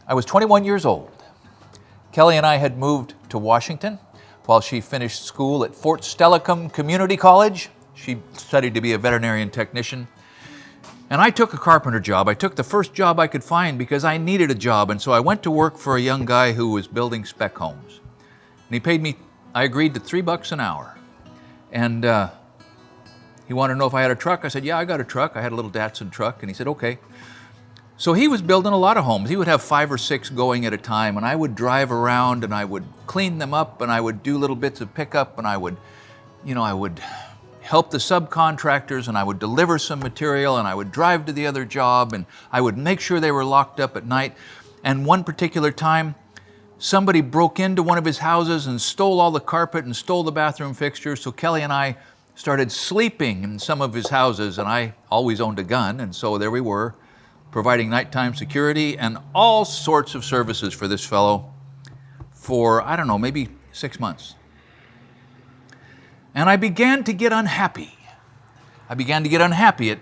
I was 21 years old. Kelly and I had moved to Washington while she finished school at Fort Stellicum Community College. She studied to be a veterinarian technician. And I took a carpenter job. I took the first job I could find because I needed a job. And so I went to work for a young guy who was building spec homes. And he paid me, I agreed to $3 an hour. And he wanted to know if I had a truck. I said, yeah, I got a truck. I had a little Datsun truck. And he said, okay. So he was building a lot of homes. He would have 5 or 6 going at a time, and I would drive around and I would clean them up and I would do little bits of pickup and I would help the subcontractors and I would deliver some material and I would drive to the other job and I would make sure they were locked up at night. And one particular time, somebody broke into one of his houses and stole all the carpet and stole the bathroom fixtures. So Kelly and I started sleeping in some of his houses, and I always owned a gun, and so there we were, providing nighttime security and all sorts of services for this fellow for, I don't know, maybe 6 months. And I began to get unhappy. I began to get unhappy at,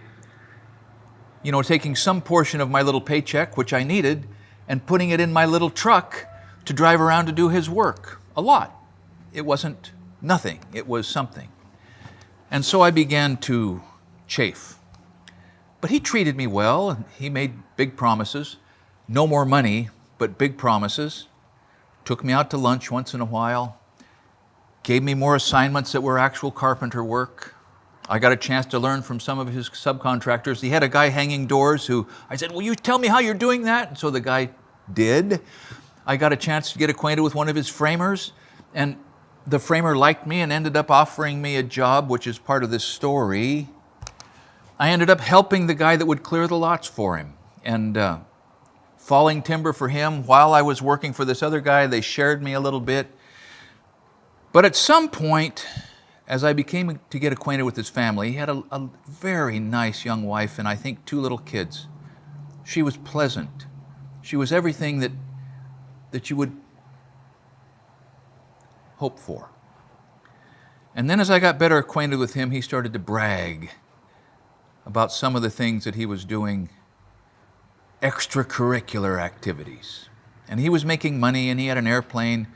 taking some portion of my little paycheck, which I needed, and putting it in my little truck to drive around to do his work. A lot. It wasn't nothing. It was something. And so I began to chafe. But he treated me well, and he made big promises. No more money, but big promises. Took me out to lunch once in a while. Gave me more assignments that were actual carpenter work. I got a chance to learn from some of his subcontractors. He had a guy hanging doors who, I said, will you tell me how you're doing that? And so the guy did. I got a chance to get acquainted with one of his framers, and the framer liked me and ended up offering me a job, which is part of this story. I ended up helping the guy that would clear the lots for him and falling timber for him while I was working for this other guy. They shared me a little bit. But at some point, as I became to get acquainted with his family, he had a very nice young wife and I think 2 little kids. She was pleasant. She was everything that you would hope for. And then as I got better acquainted with him, he started to brag about some of the things that he was doing, extracurricular activities. And he was making money and he had an airplane.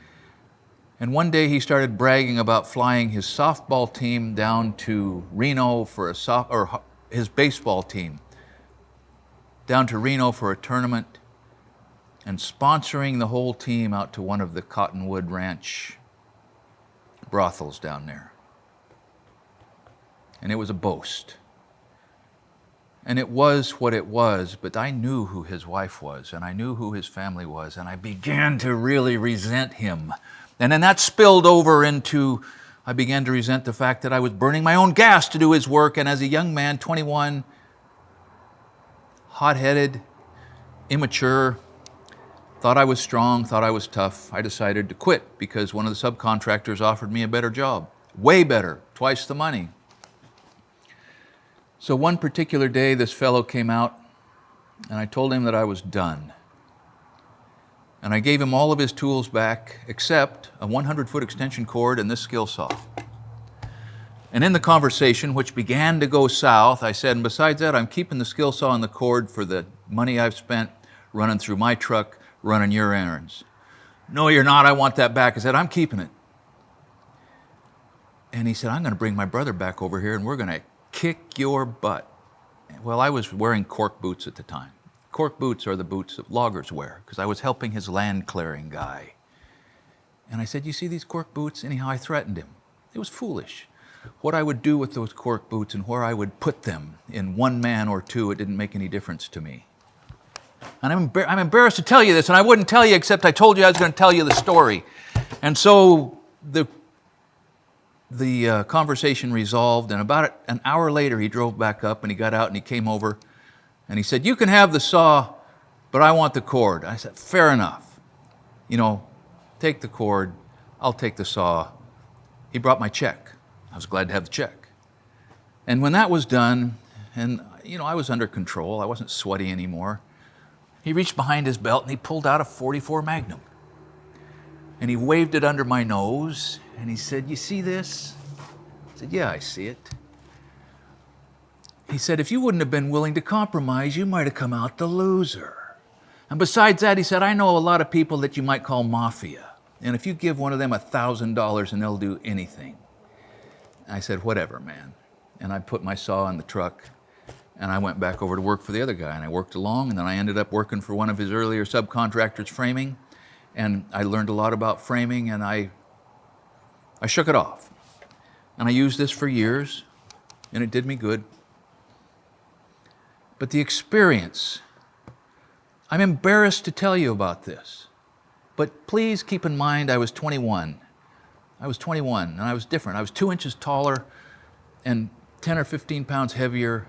And one day he started bragging about flying his softball team down to Reno for his baseball team down to Reno for a tournament and sponsoring the whole team out to one of the Cottonwood Ranch brothels down there. And it was a boast. And it was what it was, but I knew who his wife was, and I knew who his family was, and I began to really resent him. And then that spilled over into, I began to resent the fact that I was burning my own gas to do his work, and as a young man, 21, hot-headed, immature, thought I was strong, thought I was tough, I decided to quit because one of the subcontractors offered me a better job, way better, twice the money. So one particular day, this fellow came out, and I told him that I was done. And I gave him all of his tools back, except a 100-foot extension cord and this Skilsaw. And in the conversation, which began to go south, I said, and besides that, I'm keeping the Skilsaw and the cord for the money I've spent running through my truck, running your errands. No, you're not. I want that back. I said, I'm keeping it. And he said, I'm going to bring my brother back over here, and we're going to kick your butt. Well, I was wearing cork boots at the time. Cork boots are the boots that loggers wear because I was helping his land clearing guy. And I said, you see these cork boots? Anyhow, I threatened him. It was foolish. What I would do with those cork boots and where I would put them in 1 man or 2, it didn't make any difference to me. And I'm embarrassed to tell you this, and I wouldn't tell you except I told you I was going to tell you the story. And so the conversation resolved, and about an hour later he drove back up and he got out and he came over and he said, you can have the saw, but I want the cord. I said, fair enough. Take the cord, I'll take the saw. He brought my check. I was glad to have the check. And when that was done, and I was under control, I wasn't sweaty anymore, he reached behind his belt and he pulled out a .44 Magnum. And he waved it under my nose and he said, you see this? I said, yeah, I see it. He said, if you wouldn't have been willing to compromise, you might have come out the loser. And besides that, he said, I know a lot of people that you might call mafia. And if you give one of them $1,000 and they'll do anything. I said, whatever, man. And I put my saw in the truck and I went back over to work for the other guy. And I worked along, and then I ended up working for one of his earlier subcontractors, framing. And I learned a lot about framing, and I shook it off. And I used this for years, and it did me good. But the experience, I'm embarrassed to tell you about this, but please keep in mind I was 21. I was 21, and I was different. I was 2 inches taller and 10 or 15 pounds heavier,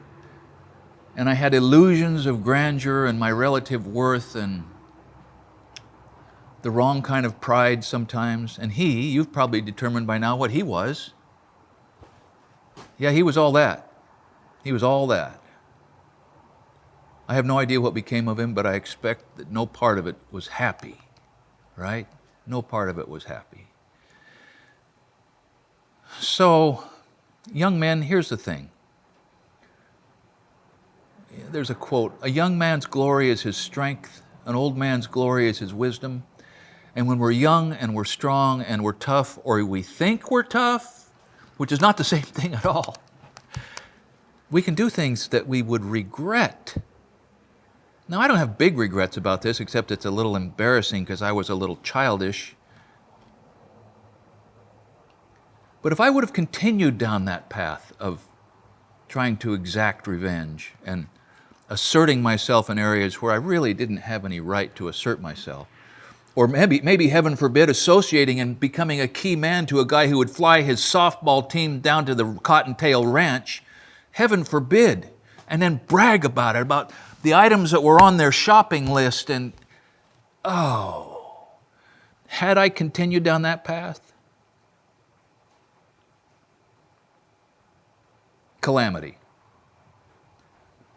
and I had illusions of grandeur and my relative worth and the wrong kind of pride sometimes. And you've probably determined by now what he was. Yeah, he was all that. He was all that. I have no idea what became of him, but I expect that no part of it was happy, right? No part of it was happy. So, young men, here's the thing. There's a quote, a young man's glory is his strength, an old man's glory is his wisdom. And when we're young and we're strong and we're tough, or we think we're tough, which is not the same thing at all, we can do things that we would regret. Now, I don't have big regrets about this, except it's a little embarrassing because I was a little childish. But if I would have continued down that path of trying to exact revenge and asserting myself in areas where I really didn't have any right to assert myself, or maybe heaven forbid, associating and becoming a key man to a guy who would fly his softball team down to the Cottontail Ranch, heaven forbid, and then brag about it, about the items that were on their shopping list, and had I continued down that path, calamity.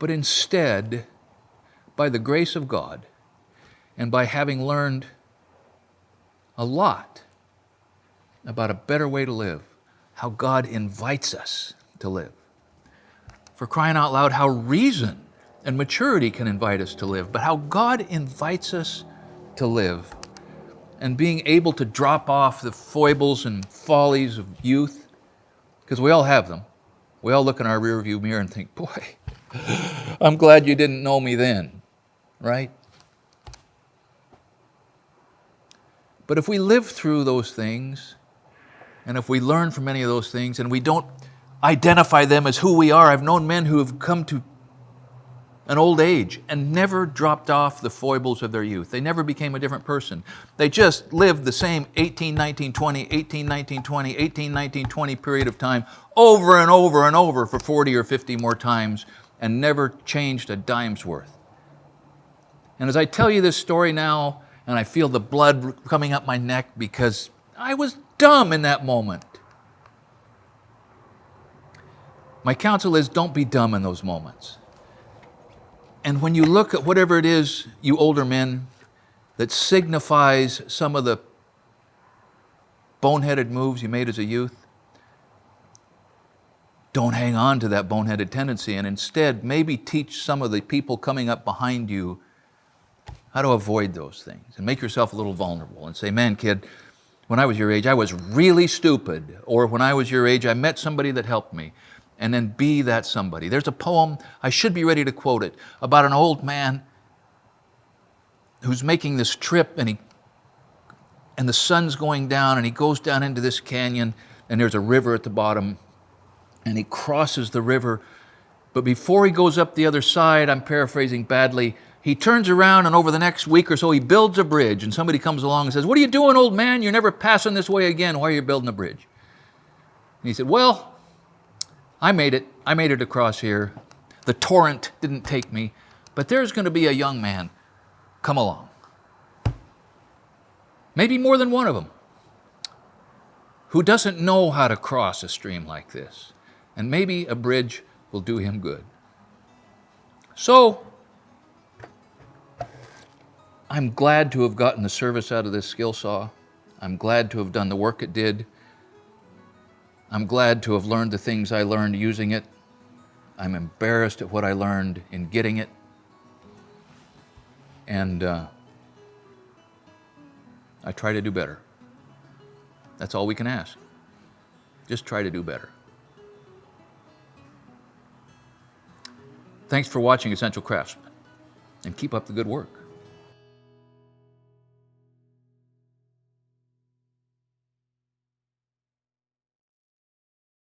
But instead, by the grace of God, and by having learned a lot about a better way to live, how God invites us to live. For crying out loud, how reason and maturity can invite us to live, but how God invites us to live, and being able to drop off the foibles and follies of youth, because we all have them. We all look in our rearview mirror and think, boy, I'm glad you didn't know me then, right? But if we live through those things, and if we learn from any of those things, and we don't identify them as who we are, I've known men who have come to an old age and never dropped off the foibles of their youth. They never became a different person. They just lived the same 18, 19, 20, 18, 19, 20, 18, 19, 20 period of time over and over and over for 40 or 50 more times, and never changed a dime's worth. And as I tell you this story now, and I feel the blood coming up my neck because I was dumb in that moment. My counsel is, don't be dumb in those moments. And when you look at whatever it is, you older men, that signifies some of the boneheaded moves you made as a youth, don't hang on to that boneheaded tendency, and instead maybe teach some of the people coming up behind you how to avoid those things, and make yourself a little vulnerable and say, man, kid, when I was your age, I was really stupid. Or when I was your age, I met somebody that helped me. And then be that somebody. There's a poem, I should be ready to quote it, about an old man who's making this trip, and the sun's going down, and he goes down into this canyon, and there's a river at the bottom, and he crosses the river. But before he goes up the other side, I'm paraphrasing badly, he turns around, and over the next week or so, he builds a bridge, and somebody comes along and says, what are you doing, old man? You're never passing this way again. Why are you building a bridge? And he said, well, I made it. I made it across here. The torrent didn't take me, but there's going to be a young man come along. Maybe more than one of them, who doesn't know how to cross a stream like this. And maybe a bridge will do him good. So, I'm glad to have gotten the service out of this Skilsaw. I'm glad to have done the work it did. I'm glad to have learned the things I learned using it. I'm embarrassed at what I learned in getting it. And I try to do better. That's all we can ask. Just try to do better. Thanks for watching Essential Craftsman, and keep up the good work.